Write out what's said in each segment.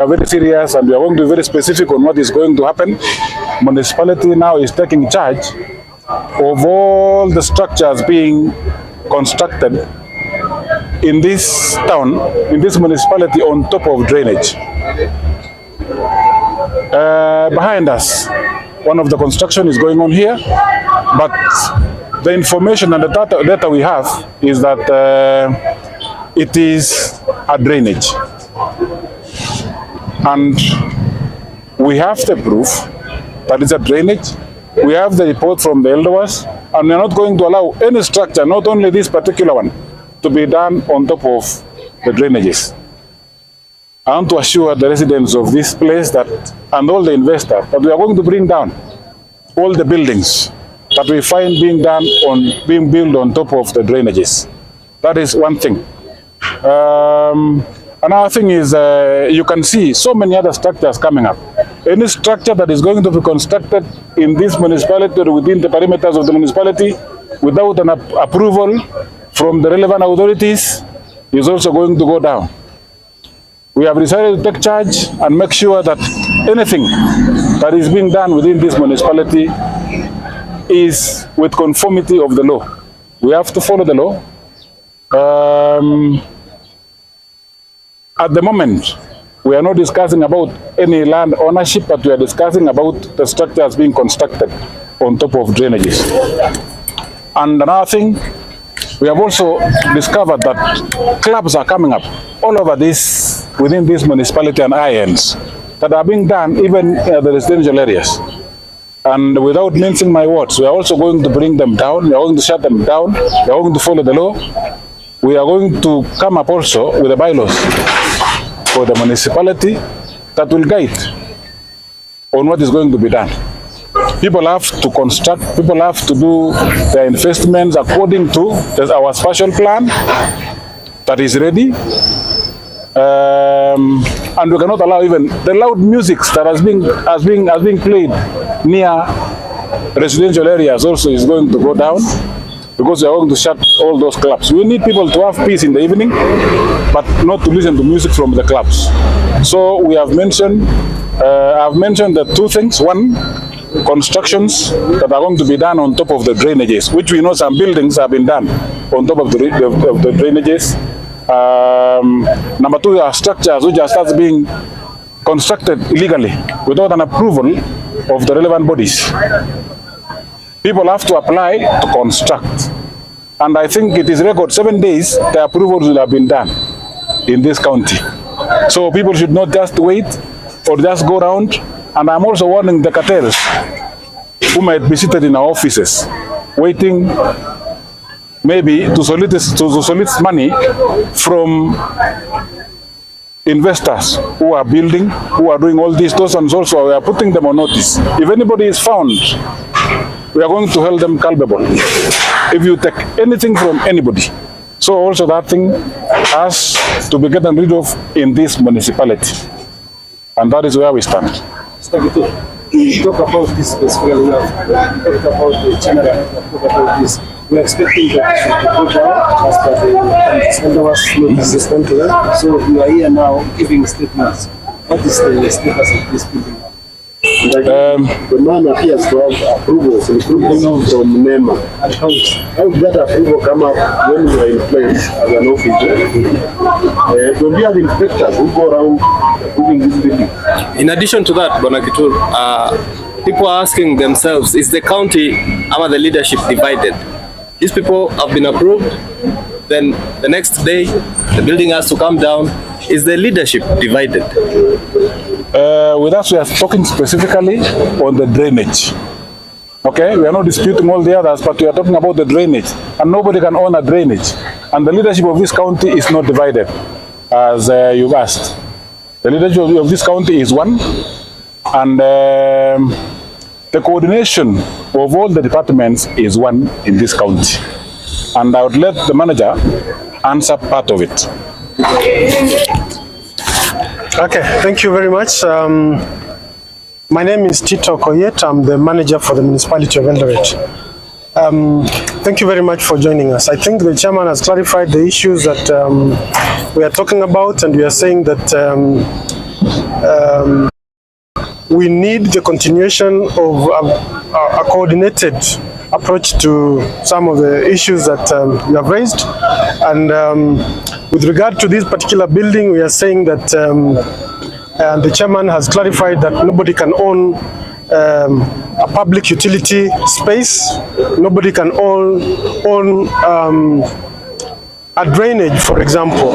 are very serious and we are going to be very specific on what is going to happen. Municipality now is taking charge of all the structures being constructed in this town, in this municipality, on top of drainage. Behind us, one of the construction is going on here, but the information and the data we have is that it is a drainage. And we have the proof that it's a drainage. We have the report from the elders, and we are not going to allow any structure, not only this particular one, to be done on top of the drainages. I want to assure the residents of this place that, and all the investors, that we are going to bring down all the buildings that we find being built on top of the drainages. That is one thing. Another thing is you can see so many other structures coming up. Any structure that is going to be constructed in this municipality or within the perimeters of the municipality without an approval from the relevant authorities is also going to go down. We have decided to take charge and make sure that anything that is being done within this municipality is with conformity of the law. We have to follow the law. At the moment, we are not discussing about any land ownership, but we are discussing about the structures being constructed on top of drainages. And another thing, we have also discovered that clubs are coming up all over this, within this municipality and islands, that are being done even in the residential areas. And without mincing my words, we are also going to bring them down, we are going to shut them down, we are going to follow the law. We are going to come up also with the bylaws for the municipality that will guide on what is going to be done. People have to construct, people have to do their investments according to our spatial plan that is ready. And we cannot allow even the loud music that has been played near residential areas also is going to go down, because we are going to shut all those clubs. We need people to have peace in the evening, but not to listen to music from the clubs. So we have mentioned, I've mentioned the two things. One, constructions that are going to be done on top of the drainages, which we know some buildings have been done on top of the drainages. Number two are structures which are started being constructed illegally without an approval of the relevant bodies. People have to apply to construct. And I think it is record 7 days the approvals will have been done in this county. So people should not just wait or just go around. And I'm also warning the cartels who might be seated in our offices, waiting maybe to solicit money from investors who are building, who are doing all these. Those ones also, we are putting them on notice. If anybody is found, we are going to hold them culpable if you take anything from anybody. So also that thing has to be gotten rid of in this municipality. And that is where we stand. Talk about this specifically. We have talked about the general, talk about this. We are expecting that to go down as per the elders notice respond to that. So we are here now giving statements. What is the status of this building? The man appears to have approvals, including from NEMA. How did that approval come up when we were in place as an office? Do we have inspectors who go around approving this building? In addition to that, Bonakitur, people are asking themselves, is the county or the leadership divided? These people have been approved, then the next day the building has to come down. Is the leadership divided? With us, we are talking specifically on the drainage. Okay, we are not disputing all the others, but we are talking about the drainage, and nobody can own a drainage. And the leadership of this county is not divided, as you've asked. The leadership of this county is one, and the coordination of all the departments is one in this county. And I would let the manager answer part of it. Okay, thank you very much. My name is Tito Koyet. I'm the manager for the municipality of Eldoret. Thank you very much for joining us. I think the chairman has clarified the issues that we are talking about, and we are saying that we need the continuation of a coordinated approach to some of the issues that you have raised. And with regard to this particular building, we are saying that the chairman has clarified that nobody can own a public utility space. Nobody can own a drainage, for example,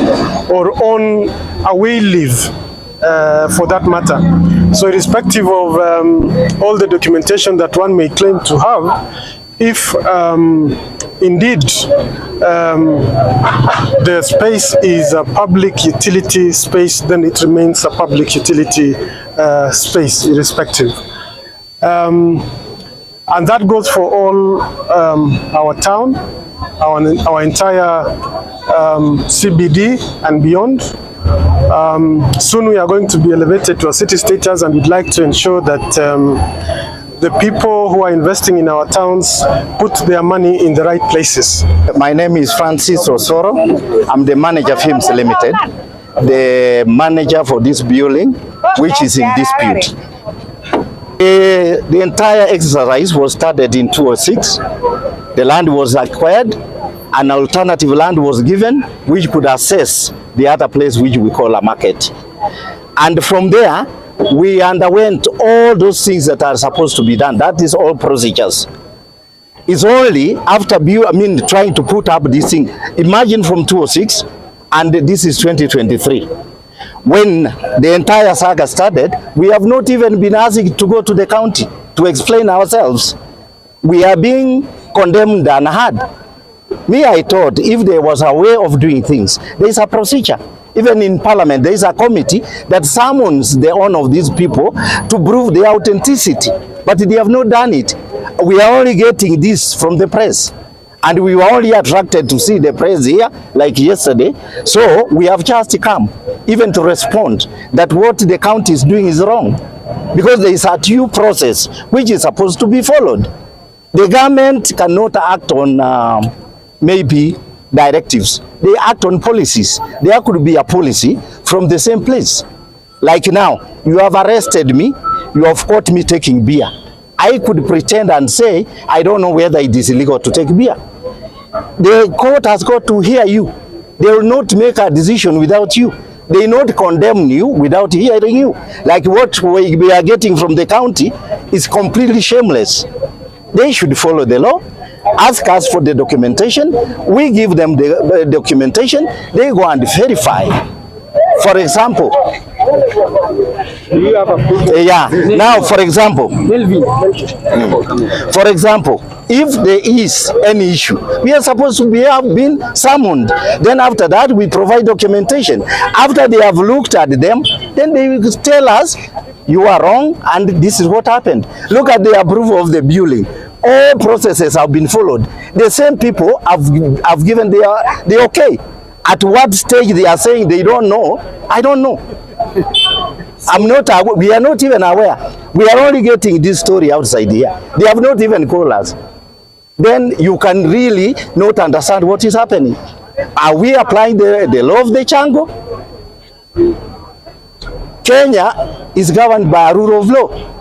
or own a way live, for that matter. So irrespective of all the documentation that one may claim to have, if indeed the space is a public utility space, then it remains a public utility space, irrespective. And that goes for all our town, our entire CBD and beyond. Soon we are going to be elevated to a city status, and we'd like to ensure that the people who are investing in our towns put their money in the right places. My name is Francis Osoro. I'm the manager of FIMS Limited, the manager for this building, which is in dispute. The entire exercise was started in 2006. The land was acquired, an alternative land was given, which could access the other place which we call a market. And from there, we underwent all those things that are supposed to be done. That is all procedures. It's only after trying to put up this thing. Imagine from 2006, and this is 2023. When the entire saga started, we have not even been asked to go to the county to explain ourselves. We are being condemned and heard. I thought if there was a way of doing things, there is a procedure. Even in Parliament, there is a committee that summons the honor of these people to prove their authenticity. But they have not done it. We are only getting this from the press. And we were only attracted to see the press here, like yesterday. So we have just come, even to respond that what the county is doing is wrong. Because there is a due process which is supposed to be followed. The government cannot act on maybe directives. They act on policies. There could be a policy from the same place. Like now, you have arrested me, you have caught me taking beer. I could pretend and say, I don't know whether it is illegal to take beer. The court has got to hear you. They will not make a decision without you. They will not condemn you without hearing you. Like what we are getting from the county is completely shameless. They should follow the law. Ask us for the documentation, we give them the documentation, they go and verify. For example, now for example, if there is any issue, we are supposed to have been summoned. Then after that, we provide documentation. After they have looked at them, then they will tell us, you are wrong and this is what happened. Look at the approval of the building. All processes have been followed. The same people have given the okay. At what stage they are saying they don't know, I don't know. We are not even aware. We are only getting this story outside here. They have not even called us. Then you can really not understand what is happening. Are we applying the law of the Chango? Kenya is governed by a rule of law.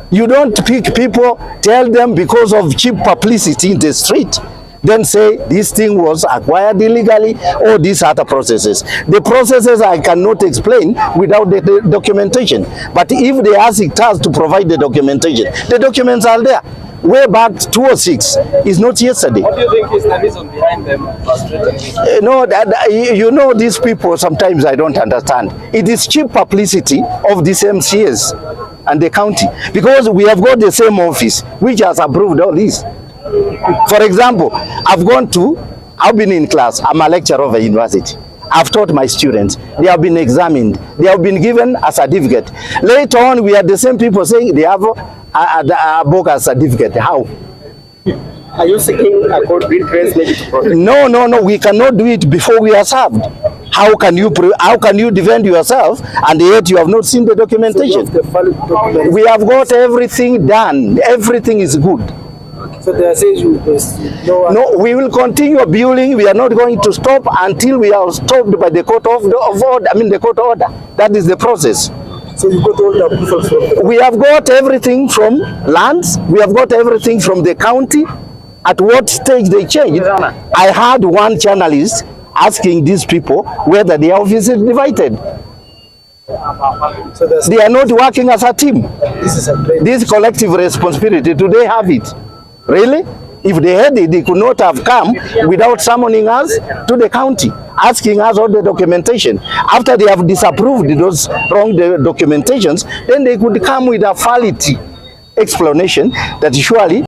You don't pick people, tell them because of cheap publicity in the street, then say this thing was acquired illegally or these other processes. The processes I cannot explain without the documentation. But if they ask us to provide the documentation, the documents are there. Way back 2006 is not yesterday. What do you think is the reason behind them frustrating? You know, these people sometimes I don't understand. It is cheap publicity of these MCAs and the county, because we have got the same office which has approved all this. For example, I've been in class, I'm a lecturer of a university. I've taught my students, they have been examined, they have been given a certificate. Later on, we had the same people saying they have a bogus certificate. How? Are you seeking a court redress maybe to protect? No, we cannot do it before we are served. How can you defend yourself and yet you have not seen the documentation? So we have got everything done. Everything is good. So they are saying No, we will continue building. We are not going to stop until we are stopped by the court of order. I mean the court order. That is the process. So you got all the approvals from the... We have got everything from lands. We have got everything from the county. At what stage they changed? I had one journalist asking these people whether the office is divided. So They are not working as a team. this is a great... This collective responsibility, do they have it? Really? If they had it, they could not have come without summoning us to the county, asking us all the documentation. After they have disapproved those wrong documentations, then they could come with a valid explanation that surely